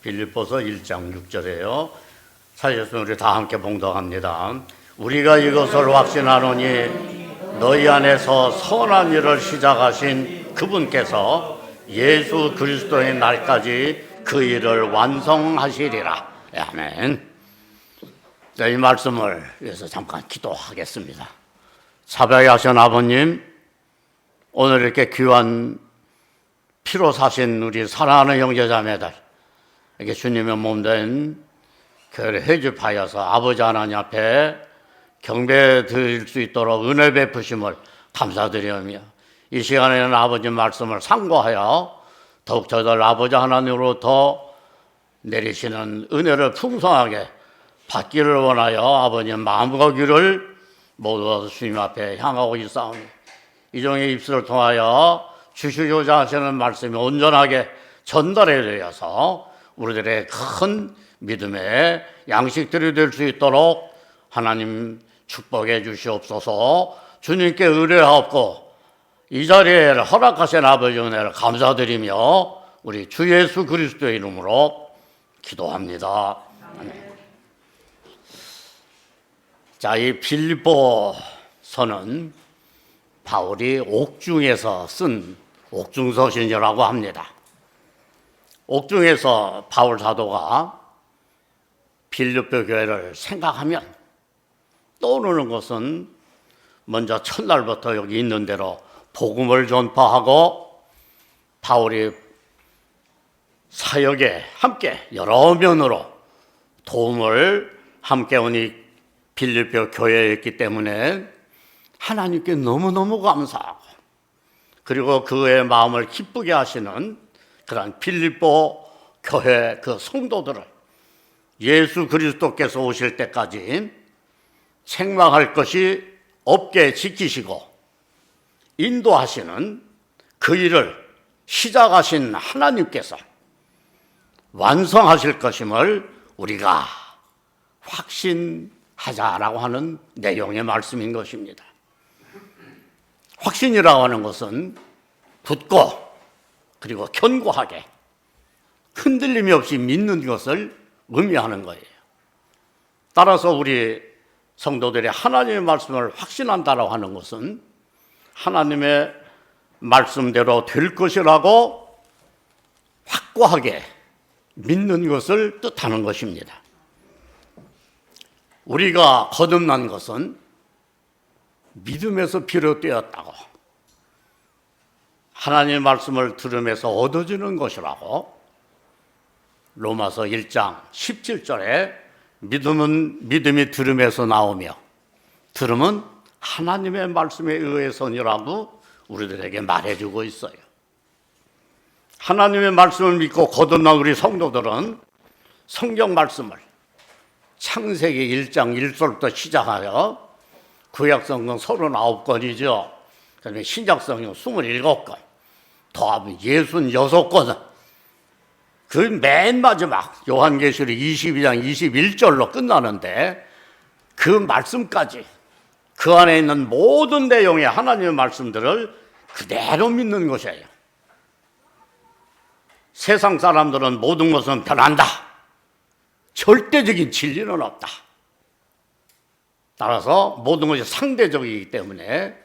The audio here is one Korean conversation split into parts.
빌립보서 1장 6절에요. 찾으셨으면 우리 다 함께 봉독합니다. 우리가 이것을 확신하노니 너희 안에서 선한 일을 시작하신 그분께서 예수 그리스도의 날까지 그 일을 완성하시리라. 아멘. 자, 이 말씀을 위해서 잠깐 기도하겠습니다. 사배하신 아버님, 오늘 이렇게 귀한 피로 사신 우리 사랑하는 형제자매들, 이렇게 주님의 몸된 교회를 회집하여서 아버지 하나님 앞에 경배 드릴 수 있도록 은혜 베푸심을 감사드리며, 이 시간에는 아버지 말씀을 상고하여 더욱 저들 아버지 하나님으로부터 내리시는 은혜를 풍성하게 받기를 원하여 아버님 마음과 귀를 모두 주님 앞에 향하고 있사오니, 이종의 입술을 통하여 주시고자 하시는 말씀이 온전하게 전달해 되어서 우리들의 큰 믿음의 양식들이 될 수 있도록 하나님 축복해 주시옵소서. 주님께 의뢰하옵고 이 자리에 허락하신 아버지 은혜를 감사드리며 우리 주 예수 그리스도의 이름으로 기도합니다. 아멘. 자, 이 빌립보서는 바울이 옥중에서 쓴 옥중서신이라고 합니다. 옥중에서 바울 사도가 빌립보 교회를 생각하면 떠오르는 것은 먼저 첫날부터 여기 있는 대로 복음을 전파하고 바울이 사역에 함께 여러 면으로 도움을 함께 오니 빌립보 교회였기 때문에 하나님께 너무너무 감사하고, 그리고 그의 마음을 기쁘게 하시는 그런 빌립보 교회 그 성도들을 예수 그리스도께서 오실 때까지 책망할 것이 없게 지키시고 인도하시는 그 일을 시작하신 하나님께서 완성하실 것임을 우리가 확신하자라고 하는 내용의 말씀인 것입니다. 확신이라고 하는 것은 굳고 그리고 견고하게 흔들림이 없이 믿는 것을 의미하는 거예요. 따라서 우리 성도들이 하나님의 말씀을 확신한다라고 하는 것은 하나님의 말씀대로 될 것이라고 확고하게 믿는 것을 뜻하는 것입니다. 우리가 거듭난 것은 믿음에서 비롯되었다고, 하나님의 말씀을 들으면서 얻어지는 것이라고 로마서 1장 17절에 믿음이 들음에서 나오며 들음은 하나님의 말씀에 의해서니라고 우리들에게 말해주고 있어요. 하나님의 말씀을 믿고 거듭난 우리 성도들은 성경 말씀을 창세기 1장 1절부터 시작하여 구약성경 39권이죠. 그다음에 신약성경 27권, 더하면 66권은 그 맨 마지막 요한계시록 22장 21절로 끝나는데 그 말씀까지, 그 안에 있는 모든 내용의 하나님의 말씀들을 그대로 믿는 것이에요. 세상 사람들은 모든 것은 변한다, 절대적인 진리는 없다. 따라서 모든 것이 상대적이기 때문에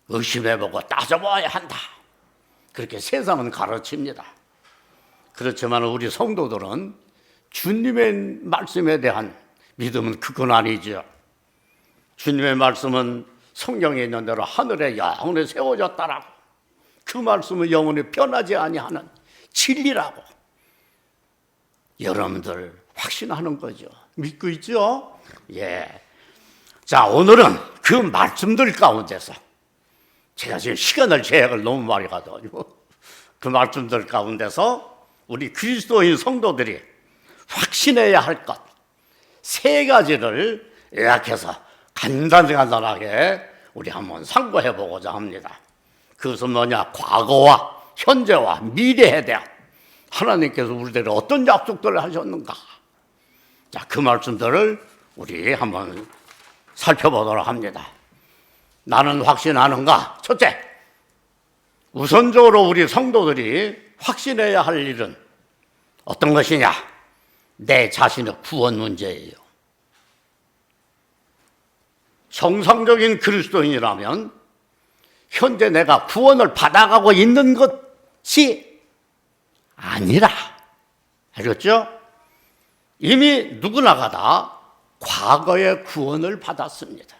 의심해보고 따져봐야 한다, 그렇게 세상은 가르칩니다. 그렇지만 우리 성도들은 주님의 말씀에 대한 믿음은 그건 아니죠. 주님의 말씀은 성경에 있는 대로 하늘에 영원히 세워졌다라고, 그 말씀은 영원히 변하지 아니하는 진리라고 여러분들 확신하는 거죠. 믿고 있죠? 예. 자, 오늘은 그 말씀들 가운데서 제가 지금 시간을 제약을 너무 많이 가져가지고 그 말씀들 가운데서 우리 그리스도인 성도들이 확신해야 할 것 세 가지를 요약해서 간단하게 우리 한번 상고해 보고자 합니다. 그것은 뭐냐? 과거와 현재와 미래에 대한 하나님께서 우리들에게 어떤 약속들을 하셨는가? 자, 그 말씀들을 우리 한번 살펴보도록 합니다. 나는 확신하는가? 첫째, 우선적으로 우리 성도들이 확신해야 할 일은 어떤 것이냐? 내 자신의 구원 문제예요. 정상적인 그리스도인이라면 현재 내가 구원을 받아가고 있는 것이 아니라, 알겠죠? 이미 누구나가 다 과거의 구원을 받았습니다.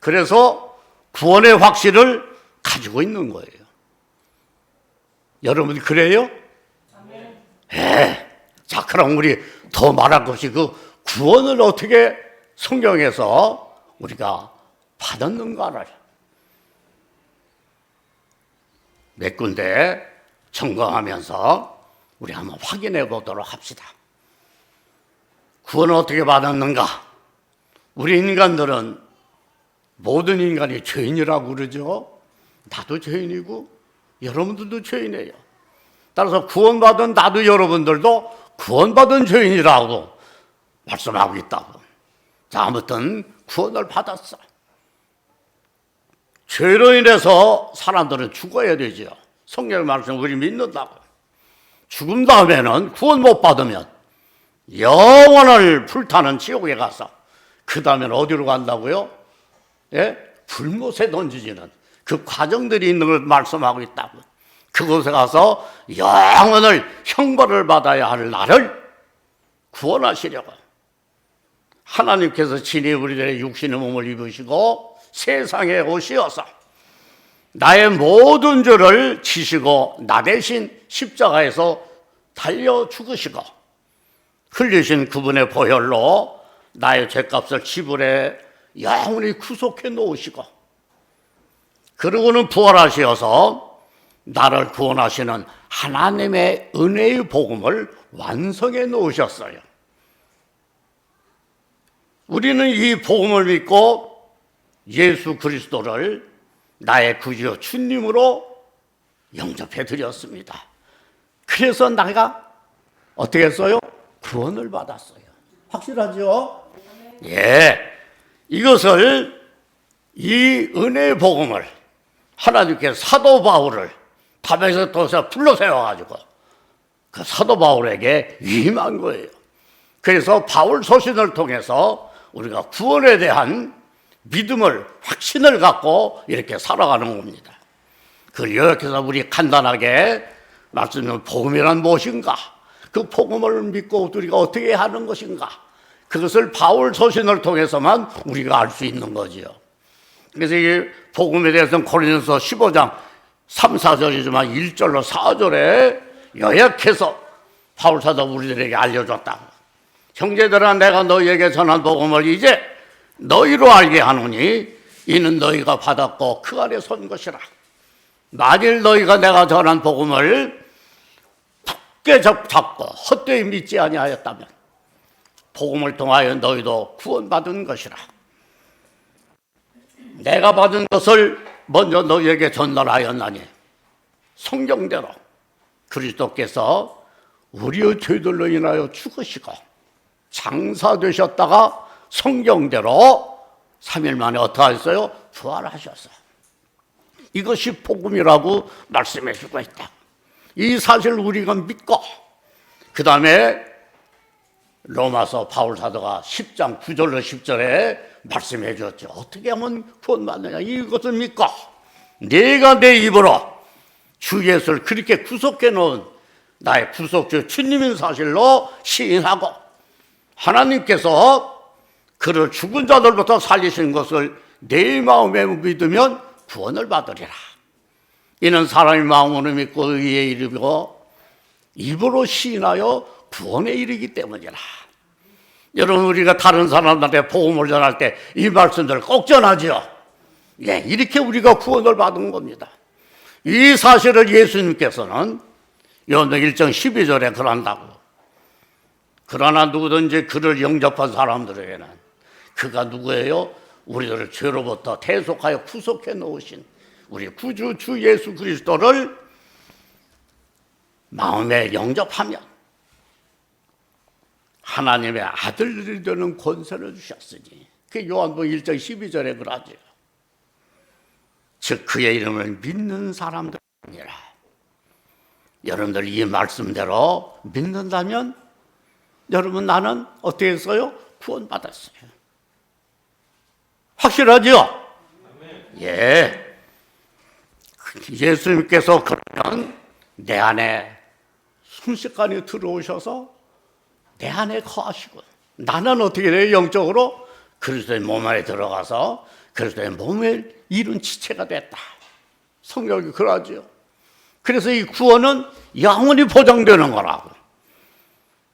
그래서 구원의 확신을 가지고 있는 거예요. 여러분 그래요? 네. 자, 그럼 우리 더 말할 것이 그 구원을 어떻게 성경에서 우리가 받았는가를 몇 군데 점검하면서 우리 한번 확인해 보도록 합시다. 구원을 어떻게 받았는가? 우리 인간들은 모든 인간이 죄인이라고 그러죠. 나도 죄인이고 여러분들도 죄인이에요. 따라서 구원받은 나도 여러분들도 구원받은 죄인이라고 말씀하고 있다고. 자, 아무튼 구원을 받았어. 죄로 인해서 사람들은 죽어야 되죠. 성경의 말씀 우리 믿는다고. 죽음 다음에는 구원 못 받으면 영원을 불타는 지옥에 가서 그 다음에는 어디로 간다고요? 예? 불못에 던지지는 그 과정들이 있는 걸 말씀하고 있다고. 그곳에 가서 영원을 형벌을 받아야 할 나를 구원하시려고 하나님께서 친히 우리들의 육신의 몸을 입으시고 세상에 오시어서 나의 모든 죄를 지시고 나 대신 십자가에서 달려 죽으시고 흘리신 그분의 보혈로 나의 죄값을 지불해 영원히 구속해 놓으시고 그러고는 부활하시어서 나를 구원하시는 하나님의 은혜의 복음을 완성해 놓으셨어요. 우리는 이 복음을 믿고 예수 그리스도를 나의 구주 주님으로 영접해 드렸습니다. 그래서 내가 어떻게 했어요? 구원을 받았어요. 확실하죠? 예. 이것을 이 은혜의 복음을 하나님께서 사도 바울을 담에서 도서 불러 세워가지고 그 사도 바울에게 위임한 거예요. 그래서 바울 서신을 통해서 우리가 구원에 대한 믿음을, 확신을 갖고 이렇게 살아가는 겁니다. 그걸 요약해서 우리 간단하게 말씀드리면 복음이란 무엇인가? 그 복음을 믿고 우리가 어떻게 하는 것인가? 그것을 바울 서신을 통해서만 우리가 알 수 있는 거지요. 그래서 이 복음에 대해서는 고린도서 15장 3, 4절이지만 1절로 4절에 요약해서 바울 사도 우리들에게 알려줬다. 형제들아, 내가 너희에게 전한 복음을 이제 너희로 알게 하노니 이는 너희가 받았고 그 안에 선 것이라. 만일 너희가 내가 전한 복음을 굳게 잡고 헛되이 믿지 아니하였다면 복음을 통하여 너희도 구원받은 것이라. 내가 받은 것을 먼저 너희에게 전달하였나니 성경대로 그리스도께서 우리의 죄들로 인하여 죽으시고 장사되셨다가 성경대로 3일 만에 어떻게 하셨어요? 부활하셨어요. 이것이 복음이라고 말씀해 주고 있다. 이 사실을 우리가 믿고 그 다음에 로마서 바울 사도가 10장 9절로 10절에 말씀해 주었죠. 어떻게 하면 구원받느냐. 이것을 믿고 내가 내 입으로 주 예수를 그렇게 구속해 놓은 나의 구속주 주님인 사실로 시인하고 하나님께서 그를 죽은 자들부터 살리신 것을 내 마음에 믿으면 구원을 받으리라. 이는 사람의 마음으로 믿고 의에 이르고 입으로 시인하여 구원에 이르기 때문이라. 여러분, 우리가 다른 사람들한테 복음을 전할 때 이 말씀들을 꼭 전하죠. 예, 이렇게 우리가 구원을 받은 겁니다. 이 사실을 예수님께서는 요한복음 1장 12절에 그런다고. 그러나 누구든지 그를 영접한 사람들에게는 그가 누구예요? 우리들을 죄로부터 대속하여 구속해 놓으신 우리 구주 주 예수 그리스도를 마음에 영접하면 하나님의 아들들이 되는 권세를 주셨으니 그 요한복음 1장 12절에 그러죠. 즉 그의 이름을 믿는 사람들이니라. 여러분들 이 말씀대로 믿는다면 여러분 나는 어떻게 했어요? 구원받았어요. 확실하죠? 예. 예수님께서 그러면 내 안에 순식간에 들어오셔서 내 안에 거하시고 나는 어떻게 돼요? 영적으로 그리스도의 몸 안에 들어가서 그리스도의 몸을 이룬 지체가 됐다. 성경이 그러죠. 그래서 이 구원은 영원히 보장되는 거라고.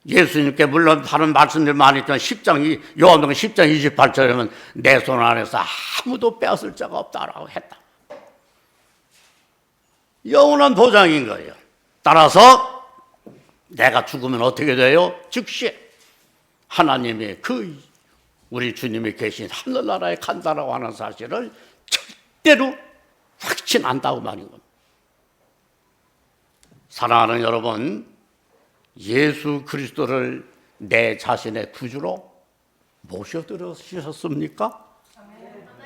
예수님께 물론 다른 말씀들 많이 있지만 요한복음 10장 28절에는 내 손 안에서 아무도 빼앗을 자가 없다라고 했다. 영원한 보장인 거예요. 따라서 내가 죽으면 어떻게 돼요? 즉시 하나님이 우리 주님이 계신 하늘나라에 간다라고 하는 사실을 절대로 확신한다고 말인 겁니다. 사랑하는 여러분, 예수 그리스도를 내 자신의 구주로 모셔들으셨습니까?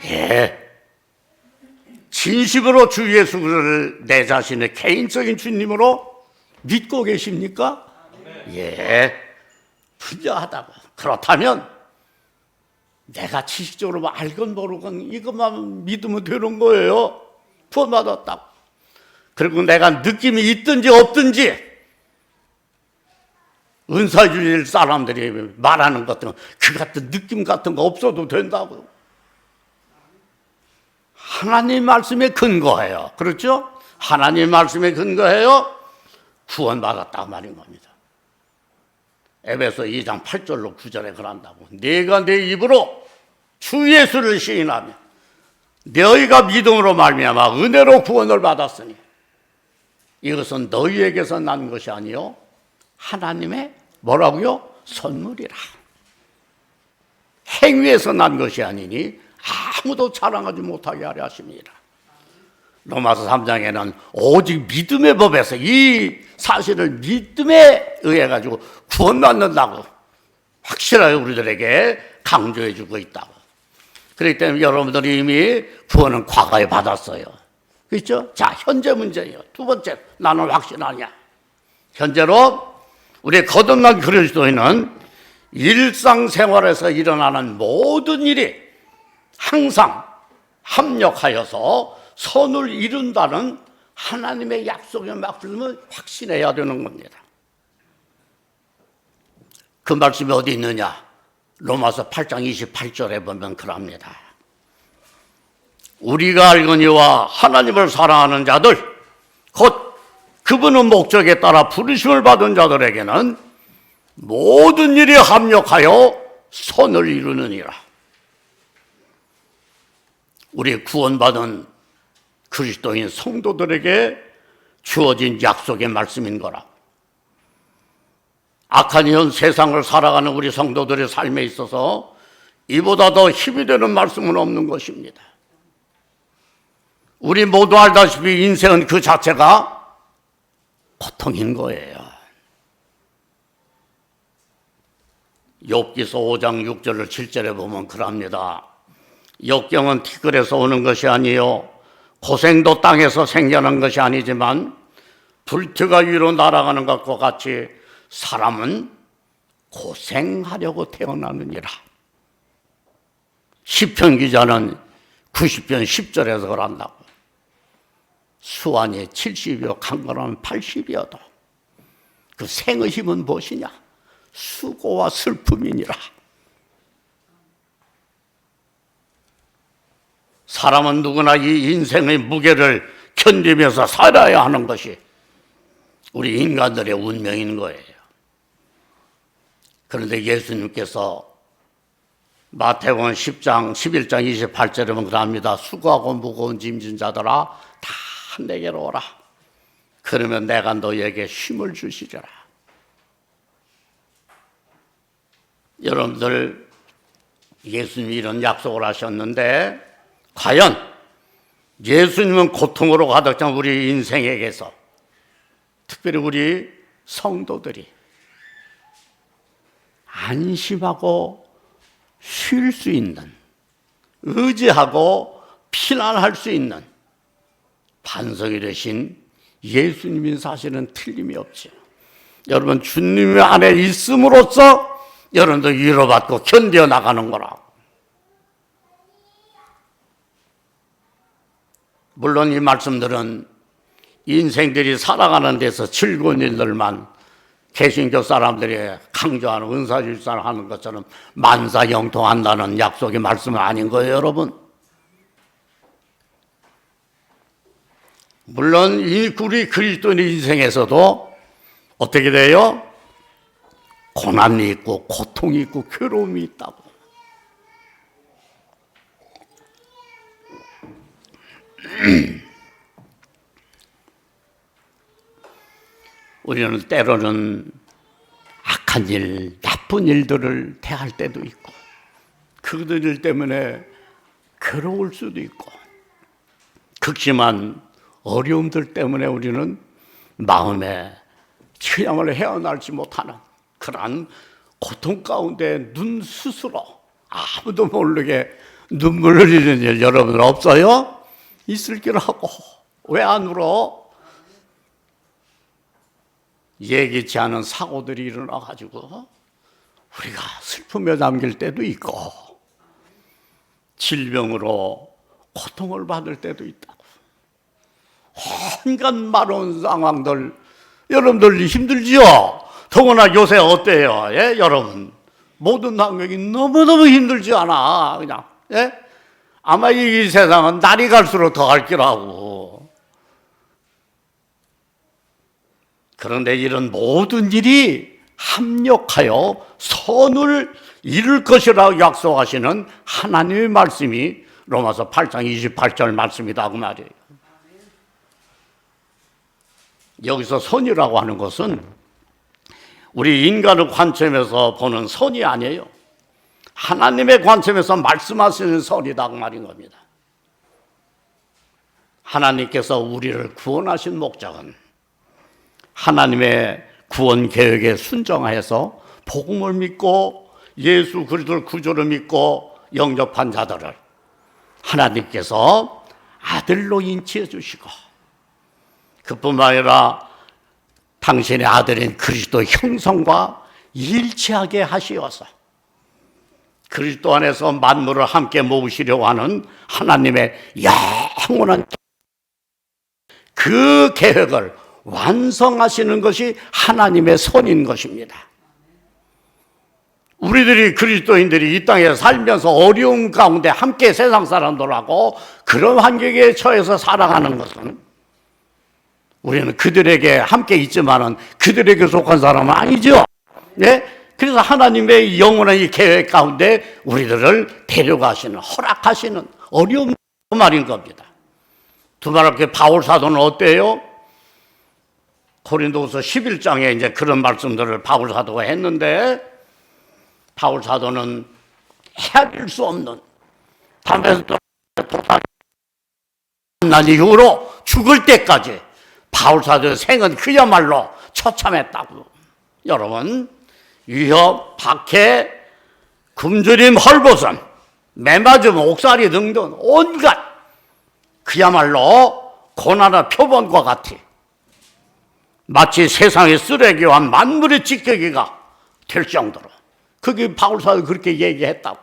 예. 진심으로 주 예수 그리스도를 내 자신의 개인적인 주님으로 믿고 계십니까? 예. 분명하다고. 그렇다면 내가 지식적으로 알건 모르건 이것만 믿으면 되는 거예요. 구원받았다고. 그리고 내가 느낌이 있든지 없든지 은사주일 사람들이 말하는 것들 그 같은 느낌 같은 거 없어도 된다고. 하나님 말씀에 근거해요. 그렇죠? 하나님 말씀에 근거해요. 구원받았다고 말인 겁니다. 에베소 2장 8절로 9절에 그런다고. 네가 내 입으로 주 예수를 시인하며 너희가 믿음으로 말미암아 은혜로 구원을 받았으니 이것은 너희에게서 난 것이 아니요 하나님의 뭐라고요? 선물이라. 행위에서 난 것이 아니니 아무도 자랑하지 못하게 하려 하십니다. 로마서 3장에는 오직 믿음의 법에서 이 사실을 믿음에 의해 가지고 구원받는다고 확실하게 우리들에게 강조해 주고 있다고. 그렇기 때문에 여러분들이 이미 구원은 과거에 받았어요. 그렇죠? 자, 현재 문제예요. 두 번째, 나는 확신하냐? 현재로 우리 거듭난 그리스도인은 일상생활에서 일어나는 모든 일이 항상 합력하여서 선을 이룬다는 하나님의 약속의 말씀을 확신해야 되는 겁니다. 그 말씀이 어디 있느냐? 로마서 8장 28절에 보면 그럽니다. 우리가 알거니와 하나님을 사랑하는 자들 곧 그분의 목적에 따라 부르심을 받은 자들에게는 모든 일이 합력하여 선을 이루느니라. 우리 구원받은 그리스도인 성도들에게 주어진 약속의 말씀인 거라. 악한 현 세상을 살아가는 우리 성도들의 삶에 있어서 이보다 더 힘이 되는 말씀은 없는 것입니다. 우리 모두 알다시피 인생은 그 자체가 고통인 거예요. 욥기서 5장 6절을 7절에 보면 그럽니다. 역경은 티끌에서 오는 것이 아니요 고생도 땅에서 생겨난 것이 아니지만 불티가 위로 날아가는 것과 같이 사람은 고생하려고 태어나느니라. 시편 기자는 90편 10절에서 그런다고. 수완이 70이요 강건하면 80이어도 그 생의 힘은 무엇이냐? 수고와 슬픔이니라. 사람은 누구나 이 인생의 무게를 견디면서 살아야 하는 것이 우리 인간들의 운명인 거예요. 그런데 예수님께서 마태복음 10장 11장 28절에 보면 그럽니다. 수고하고 무거운 짐진 자들아 다 내게로 오라. 그러면 내가 너희에게 쉼을 주시리라. 여러분들 예수님이 이런 약속을 하셨는데 과연 예수님은 고통으로 가득 찬 우리 인생에게서 특별히 우리 성도들이 안심하고 쉴 수 있는, 의지하고 피난할 수 있는 반석이 되신 예수님인 사실은 틀림이 없지. 여러분 주님 안에 있음으로써 여러분도 위로받고 견뎌나가는 거라. 물론 이 말씀들은 인생들이 살아가는 데서 즐거운 일들만 개신교 사람들이 강조하는 은사질서를 하는 것처럼 만사형통한다는 약속의 말씀은 아닌 거예요, 여러분. 물론 우리 그리스도인 인생에서도 어떻게 돼요? 고난이 있고 고통이 있고 괴로움이 있다고. 우리는 때로는 악한 일, 나쁜 일들을 대할 때도 있고 그들 때문에 괴로울 수도 있고 극심한 어려움들 때문에 우리는 마음에 그야말로 헤어나지 못하는 그러한 고통 가운데 눈 스스로 아무도 모르게 눈물을 흘리는 일 여러분 없어요? 있을 거라고. 왜 안 울어? 예기치 않은 사고들이 일어나가지고 우리가 슬픔에 잠길 때도 있고 질병으로 고통을 받을 때도 있다고. 온갖 마려운 상황들 여러분들 힘들지요? 더구나 요새 어때요? 예? 여러분 모든 환경이 너무너무 힘들지 않아 그냥 예? 아마 이 세상은 날이 갈수록 더 갈 거라고. 그런데 이런 모든 일이 합력하여 선을 이룰 것이라고 약속하시는 하나님의 말씀이 로마서 8장 28절 말씀이다 그 말이에요. 여기서 선이라고 하는 것은 우리 인간의 관점에서 보는 선이 아니에요. 하나님의 관점에서 말씀하시는 선이다 그 말인 겁니다. 하나님께서 우리를 구원하신 목적은 하나님의 구원 계획에 순종하여서 복음을 믿고 예수 그리스도를 구주로 믿고 영접한 자들을 하나님께서 아들로 인치해 주시고 그뿐만 아니라 당신의 아들인 그리스도 형성과 일치하게 하시어서 그리스도 안에서 만물을 함께 모으시려고 하는 하나님의 영원한 그 계획을 완성하시는 것이 하나님의 선인 것입니다. 우리들이 그리스도인들이 이 땅에 살면서 어려움 가운데 함께 세상 사람들하고 그런 환경에 처해서 살아가는 것은 우리는 그들에게 함께 있지만은 그들에게 속한 사람은 아니죠. 네? 그래서 하나님의 영원한 이 계획 가운데 우리들을 데려가시는 허락하시는 어려운 말인 겁니다. 두말할게 바울 사도는 어때요? 고린도후서 11장에 이제 그런 말씀들을 바울 사도가 했는데 바울 사도는 헤아릴 수 없는 담에서 난 이후로 죽을 때까지 바울 사도의 생은 그야말로 처참했다고. 여러분 위협, 박해, 굶주림, 헐벗음, 매맞음, 옥살이 등등 온갖 그야말로 고난의 표본과 같이 마치 세상의 쓰레기와 만물의 찌꺼기가 될 정도로 그게 바울 사도가 그렇게 얘기했다고.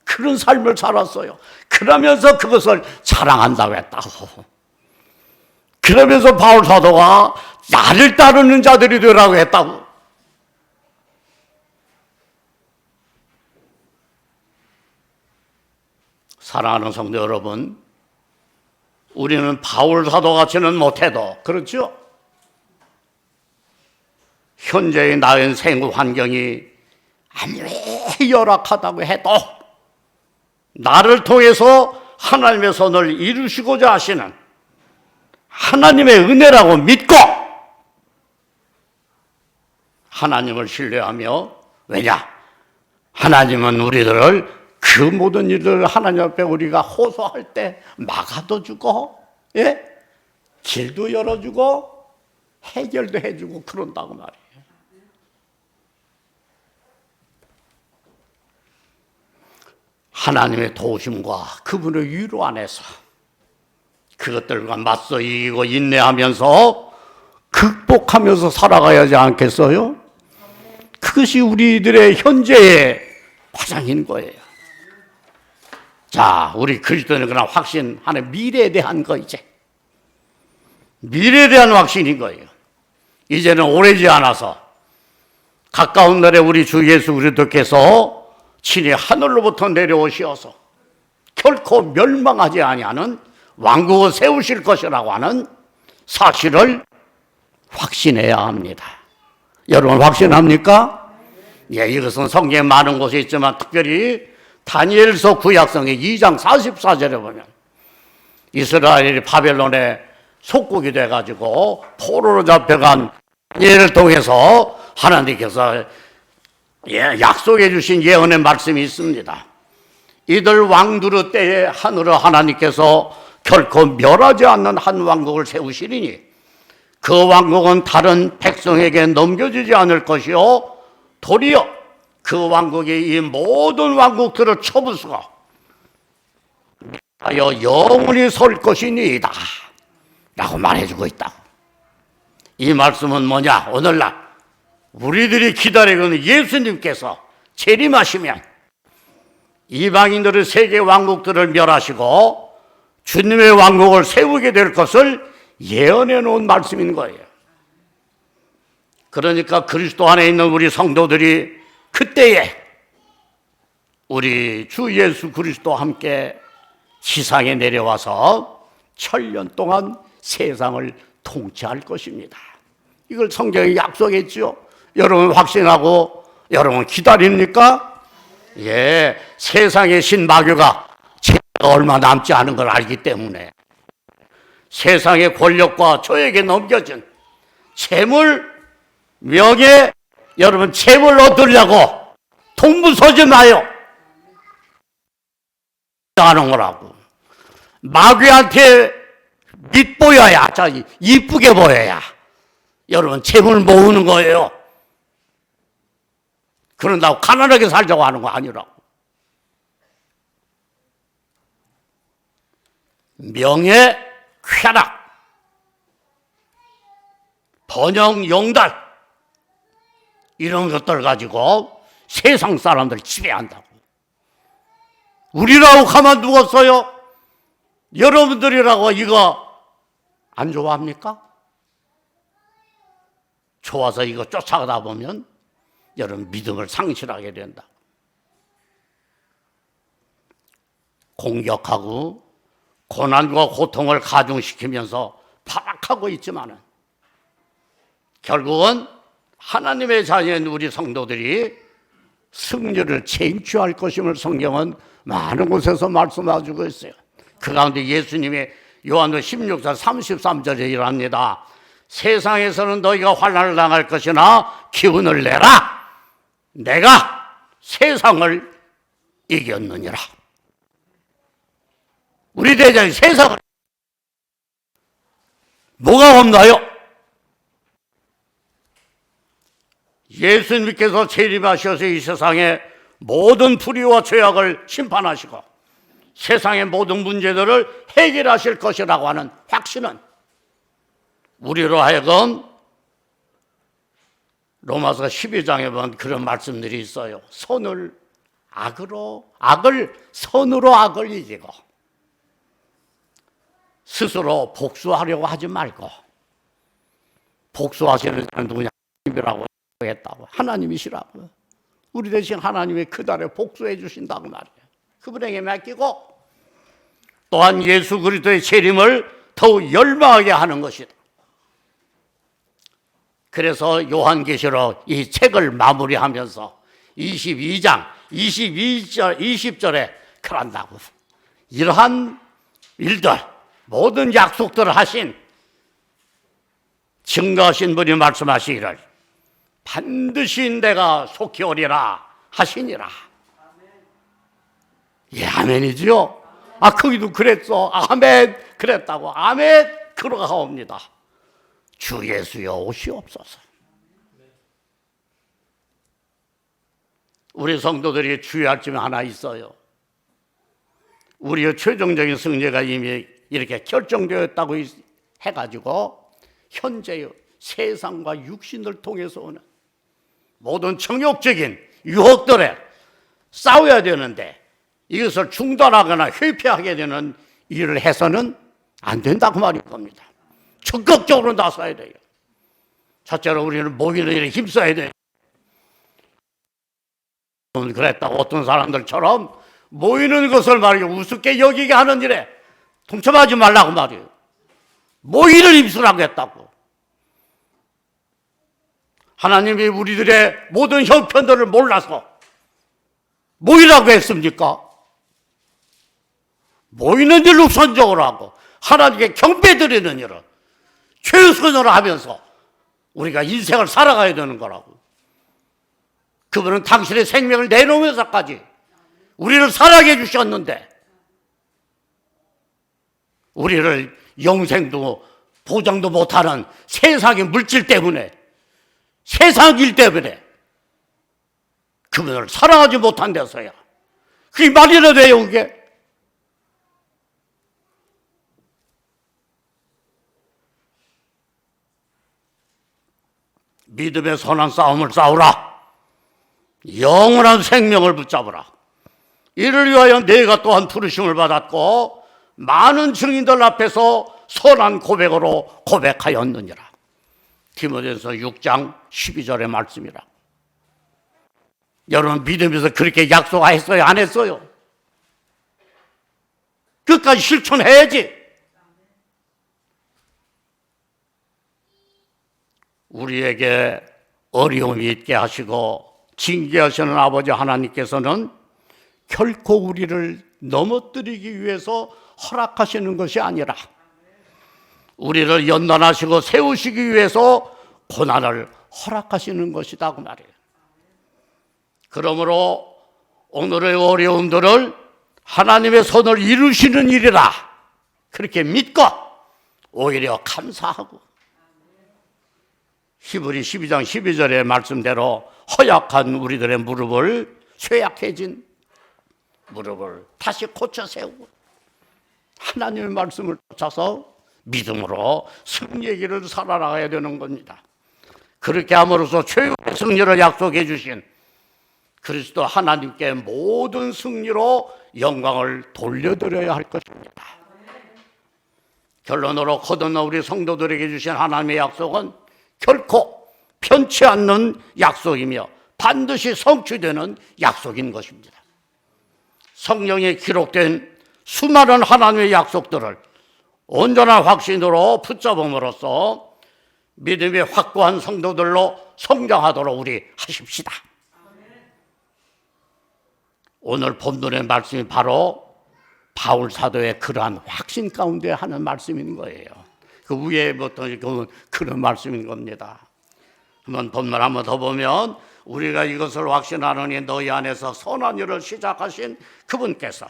그런 삶을 살았어요. 그러면서 그것을 자랑한다고 했다고. 그러면서 바울 사도가 나를 따르는 자들이 되라고 했다고. 사랑하는 성도 여러분, 우리는 바울 사도 같지는 못해도 그렇죠? 현재의 나의 생활 환경이 아무리 열악하다고 해도 나를 통해서 하나님의 선을 이루시고자 하시는 하나님의 은혜라고 믿고 하나님을 신뢰하며, 왜냐? 하나님은 우리들을 그 모든 일들을 하나님 앞에 우리가 호소할 때 막아도 주고, 예? 길도 열어주고 해결도 해주고 그런다고 말이에요. 하나님의 도우심과 그분의 위로 안에서 그것들과 맞서 이기고 인내하면서 극복하면서 살아가야지 않겠어요? 그것이 우리들의 현재의 과정인 거예요. 자, 우리 그리스도는 그러나 확신하는 미래에 대한 거 이제. 미래에 대한 확신인 거예요. 이제는 오래지 않아서 가까운 날에 우리 주 예수 그리스도께서 친히 하늘로부터 내려오시어서 결코 멸망하지 아니하는 왕국을 세우실 것이라고 하는 사실을 확신해야 합니다. 여러분 확신합니까? 예, 이것은 성경에 많은 곳에 있지만 특별히 다니엘서 구약성의 2장 44절에 보면 이스라엘이 바벨론에 속국이 돼가지고 포로로 잡혀간 다니엘을 통해서 하나님께서 약속해 주신 예언의 말씀이 있습니다. 이들 왕들의 때에 하늘의 하나님께서 결코 멸하지 않는 한 왕국을 세우시리니 그 왕국은 다른 백성에게 넘겨지지 않을 것이요 도리어 그 왕국이 이 모든 왕국들을 쳐부수고 하여 영원히 설 것이니이다 라고 말해주고 있다고. 이 말씀은 뭐냐? 오늘날 우리들이 기다리고 있는 예수님께서 재림하시면 이방인들의 세계 왕국들을 멸하시고 주님의 왕국을 세우게 될 것을 예언해 놓은 말씀인 거예요. 그러니까 그리스도 안에 있는 우리 성도들이 그때에 우리 주 예수 그리스도와 함께 지상에 내려와서 천년 동안 세상을 통치할 것입니다. 이걸 성경이 약속했죠. 여러분 확신하고 여러분 기다립니까? 예, 세상의 신마귀가 죄가 얼마 남지 않은 걸 알기 때문에 세상의 권력과 저에게 넘겨진 재물, 명예, 여러분 재물 얻으려고 동부서지 마요. 하는 거라고. 마귀한테 밑보여야, 이쁘게 보여야 여러분 재물 모으는 거예요. 그런다고 가난하게 살자고 하는 거 아니라고. 명예, 쾌락, 번영, 영달 이런 것들 가지고 세상 사람들 지배한다고. 우리라고 가만두었어요? 여러분들이라고 이거 안 좋아합니까? 좋아서 이거 쫓아가다 보면 여러분 믿음을 상실하게 된다. 공격하고 고난과 고통을 가중시키면서 파악하고 있지만은 결국은 하나님의 자녀인 우리 성도들이 승리를 쟁취할 것임을 성경은 많은 곳에서 말씀해주고 있어요. 그 가운데 예수님이 요한복음 16장 33절에 이랍니다. 세상에서는 너희가 환난을 당할 것이나 기운을 내라. 내가 세상을 이겼느니라. 우리 대장이 세상을 뭐가 없나요? 예수님께서 재림하셔서 이 세상의 모든 불의와 죄악을 심판하시고 세상의 모든 문제들을 해결하실 것이라고 하는 확신은 우리로 하여금 로마서 12장에 보면 그런 말씀들이 있어요. 악을 선으로 악을 이기고 스스로 복수하려고 하지 말고 복수하시는 자는 누구냐? 하나님이라고 했다고. 하나님이시라고. 우리 대신 하나님이 그날에 복수해 주신다고 말이에요. 그분에게 맡기고 또한 예수 그리스도의 재림을 더욱 열망하게 하는 것이다. 그래서 요한계시록 이 책을 마무리하면서 22장 20절에 그런다고. 이러한 일들 모든 약속들을 하신 증거하신 분이 말씀하시기를 반드시 내가 속히 오리라 하시니라. 예, 아멘이죠. 아, 거기도 그랬어. 아멘. 그랬다고. 아멘. 그러가옵니다. 주 예수여 오시옵소서. 우리 성도들이 주의할 점이 하나 있어요. 우리의 최종적인 승리가 이미 이렇게 결정되었다고 해가지고 현재의 세상과 육신을 통해서 오는 모든 정욕적인 유혹들에 싸워야 되는데 이것을 중단하거나 회피하게 되는 일을 해서는 안 된다고 말인 겁니다. 적극적으로 나서야 돼요. 첫째로 우리는 모이는 일에 힘써야 돼요. 그랬다고 어떤 사람들처럼 모이는 것을 말이죠 우습게 여기게 하는 일에 동참하지 말라고 말이에요. 모이를 힘쓰라고 했다고. 하나님이 우리들의 모든 형편들을 몰라서 모이라고 했습니까? 모이는 일을 우선적으로 하고 하나님께 경배드리는 일을 최우선으로 하면서 우리가 인생을 살아가야 되는 거라고. 그분은 당신의 생명을 내놓으면서까지 우리를 살아게 해주셨는데 우리를 영생도 보장도 못하는 세상의 물질 때문에 세상 일 때문에 그분을 사랑하지 못한 데서야 그게 말이나 돼요. 그게 믿음의 선한 싸움을 싸우라. 영원한 생명을 붙잡으라. 이를 위하여 내가 또한 부르심을 받았고 많은 증인들 앞에서 선한 고백으로 고백하였느니라. 디모데전서 6장 12절의 말씀이라. 여러분 믿으면서 그렇게 약속했어요? 안 했어요? 끝까지 실천해야지. 우리에게 어려움이 있게 하시고 징계하시는 아버지 하나님께서는 결코 우리를 넘어뜨리기 위해서 허락하시는 것이 아니라 우리를 연단하시고 세우시기 위해서 고난을 허락하시는 것이다 그 말이에요. 그러므로 오늘의 어려움들을 하나님의 손을 이루시는 일이라 그렇게 믿고 오히려 감사하고 히브리 12장 12절의 말씀대로 허약한 우리들의 무릎을 쇠약해진 무릎을 다시 고쳐 세우고 하나님의 말씀을 쫓아서 믿음으로 승리의 길을 살아나가야 되는 겁니다. 그렇게 함으로써 최후의 승리를 약속해 주신 그리스도 하나님께 모든 승리로 영광을 돌려드려야 할 것입니다. 결론으로 거듭나 우리 성도들에게 주신 하나님의 약속은 결코 편치 않는 약속이며 반드시 성취되는 약속인 것입니다. 성경에 기록된 수많은 하나님의 약속들을 온전한 확신으로 붙잡음으로써 믿음이 확고한 성도들로 성장하도록 우리 하십시다. 오늘 본문의 말씀이 바로 바울 사도의 그러한 확신 가운데 하는 말씀인 거예요. 그 위에부터 그런 말씀인 겁니다. 한번 본문 한번 더 보면 우리가 이것을 확신하노니 너희 안에서 선한 일을 시작하신 그분께서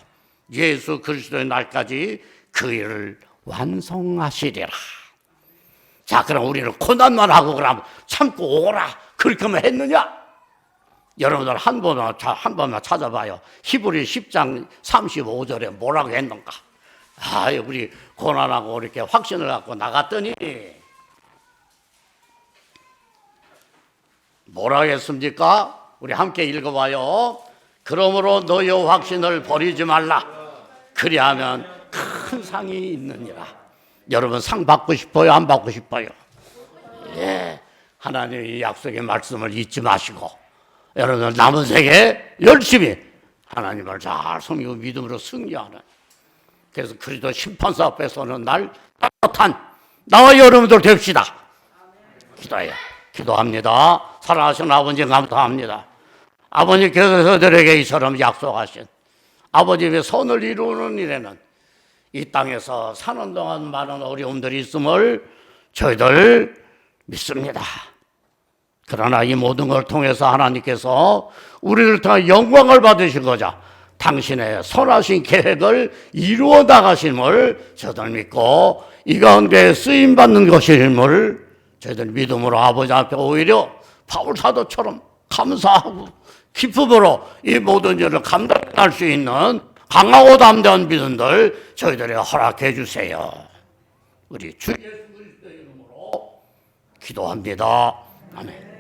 예수 그리스도의 날까지 그 일을 완성하시리라. 자, 그럼 우리는 고난만 하고 그럼 참고 오라 그렇게만 했느냐? 여러분들 한 번만 찾아봐요. 히브리 10장 35절에 뭐라고 했는가? 우리 고난하고 이렇게 확신을 갖고 나갔더니 뭐라고 했습니까? 우리 함께 읽어봐요. 그러므로 너의 확신을 버리지 말라. 그리하면 큰 상이 있느니라. 여러분 상 받고 싶어요? 안 받고 싶어요? 예, 하나님의 약속의 말씀을 잊지 마시고 여러분 남은 생에 열심히 하나님을 잘 섬기고 믿음으로 승리하는, 그래서 그리스도 심판사 앞에서는 날 따뜻한 나와 여러분들 됩시다. 기도해요. 기도합니다. 사랑하시는 아버지 감사합니다. 아버님께서 저들에게 이처럼 약속하신 아버지의 선을 이루는 일에는 이 땅에서 사는 동안 많은 어려움들이 있음을 저희들 믿습니다. 그러나 이 모든 걸 통해서 하나님께서 우리를 통해 영광을 받으시고자 당신의 선하신 계획을 이루어 나가심을 저희들 믿고 이 가운데 쓰임받는 것임을 저희들 믿음으로 아버지 앞에 오히려 바울 사도처럼 감사하고 기쁨으로 이 모든 일을 감당할 수 있는 강하고 담대한 믿음들 저희들에게 허락해 주세요. 우리 주 예수 그리스도의 이름으로 기도합니다. 아멘.